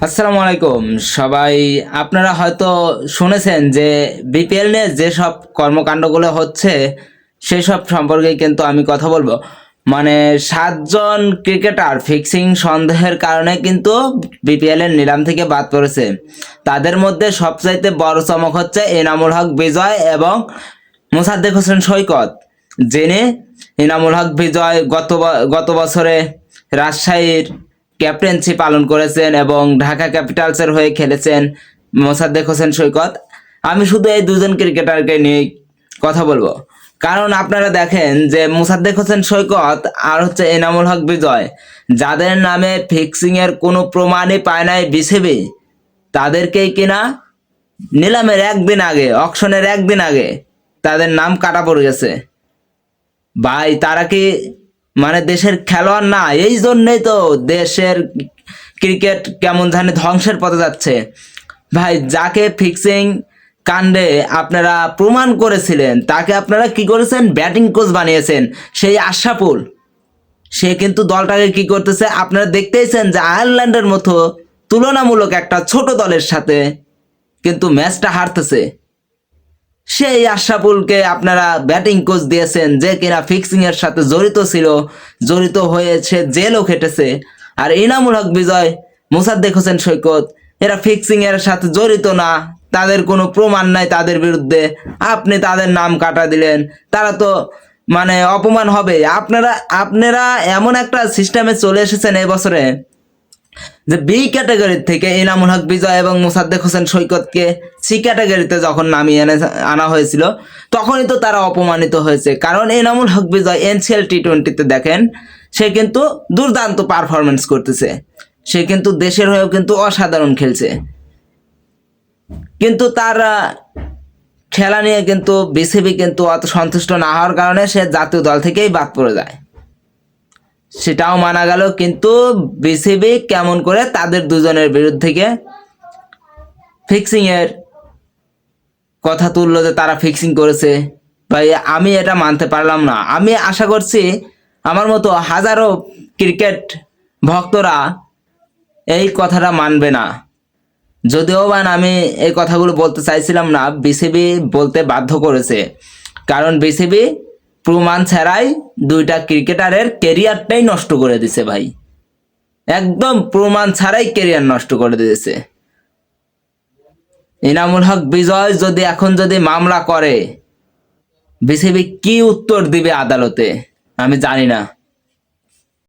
আসসালামু আলাইকুম সবাই। আপনারা হয়তো শুনেছেন যে বিপিএল নিয়ে যেসব কর্মকাণ্ডগুলো হচ্ছে সেসব সম্পর্কে কিন্তু আমি কথা বলবো। মানে 7 জন ক্রিকেটার ফিক্সিং সন্দেহের কারণে কিন্তু বিপিএল এর নিলাম থেকে বাদ পড়েছে। তাদের মধ্যে সবচাইতে বড় চমক হচ্ছে এনামুল হক বিজয় এবং মোসাদ্দেক হোসেন সৈকত, যিনি এনামুল হক বিজয় গত বছরে রাজশাহীর ক্যাপ্টেন্সি পালন করেছেন এবং ঢাকা ক্যাপিটালসের হয়ে খেলেছেন। মোসাদ্দেক হোসেন সৈকত, আমি শুধু এই দুজন ক্রিকেটারকে নিয়ে কথা বলবো। কারণ আপনারা দেখেন যে মোসাদ্দেক হোসেন সৈকত আর হচ্ছে এনামুল হক বিজয়, যাদের নামে ফিক্সিং এর কোনো প্রমাণই পায় নাই বিসিবি, তাদেরকেই কিনা নিলামের একদিন আগে, অকশনের একদিন আগে তাদের নাম কাটা পড়ে গেছে। ভাই, তারা কি মানে দেশের খেলোয়াড় না? এই জন্যই তো দেশের ক্রিকেট কেমন জানি ধ্বংসের পথে যাচ্ছে। ভাই, যাকে ফিক্সিং কাণ্ডে আপনারা প্রমাণ করেছিলেন তাকে আপনারা কি করেছেন? ব্যাটিং কোচ বানিয়েছেন। সেই আশরাফুল, সে কিন্তু দলটাকে কি করতেছে আপনারা দেখতেইছেন যে আয়ারল্যান্ডের মতো তুলনামূলক একটা ছোট দলের সাথে কিন্তু ম্যাচটা হারতেছে। সেই আশরাফুলকে আপনারা ব্যাটিং কোচ দিয়েছেন, যে কিনা ফিক্সিং এর সাথে জড়িত ছিল, জড়িত হয়েছে, জেলও খেটেছে। আর ইনামুল হক বিজয়, মোসাদ্দেক হোসেন সৈকত, এরা ফিক্সিং এর সাথে জড়িত না, তাদের কোনো প্রমাণ নাই তাদের বিরুদ্ধে, আপনি তাদের নাম কাটা দিলেন। তারা তো মানে অপমান হবে। আপনারা আপনারা এমন একটা সিস্টেমে চলে এসেছেন এই বছরে যে বি ক্যাটাগরি থেকে ইনামুল হক বিজয় এবং মোসাদ্দেক হোসেন সৈকতকে সি ক্যাটাগরিতে যখন নামিয়ে আনা হয়েছিল, তখনই তো তারা অপমানিত হয়েছে। কারণ ইনামুল হক বিজয় এনসিএল টি20-তে দেখেন, সে কিন্তু দুর্দান্ত পারফরমেন্স করতেছে, সে কিন্তু দেশের হয়েও কিন্তু অসাধারণ খেলছে। কিন্তু তার খেলা নিয়ে কিন্তু বিসিবি কিন্তু অত সন্তুষ্ট না হওয়ার কারণে সে জাতীয় দল থেকেই বাদ পড়ে যায়, সেটাও মানা গেল। কিন্তু বিসিবি কেমন করে তাদের দুজনের বিরুদ্ধে ফিক্সিং এর কথা তুললো যে তারা ফিক্সিং করেছে। ভাই, আমি এটা মানতে পারলাম না। আমি আশা করছি আমার মতো হাজারো ক্রিকেট ভক্তরা এই কথাটা মানবে না। যদিও বা আমি এই কথাগুলো বলতে চাইছিলাম না, বিসিবি বলতে বাধ্য করেছে। কারণ বিসিবি প্রমাণ ছাড়াই দুইটা ক্রিকেটারের কেরিয়ারটাই নষ্ট করে দিছে ভাই, একদম প্রমাণ ছাড়াই কেরিয়ার নষ্ট করে দিয়েছে। ইনামুল হক বিজয় যদি এখন মামলা করে, বিসিবি কি উত্তর দিবে আদালতে আমি জানি না।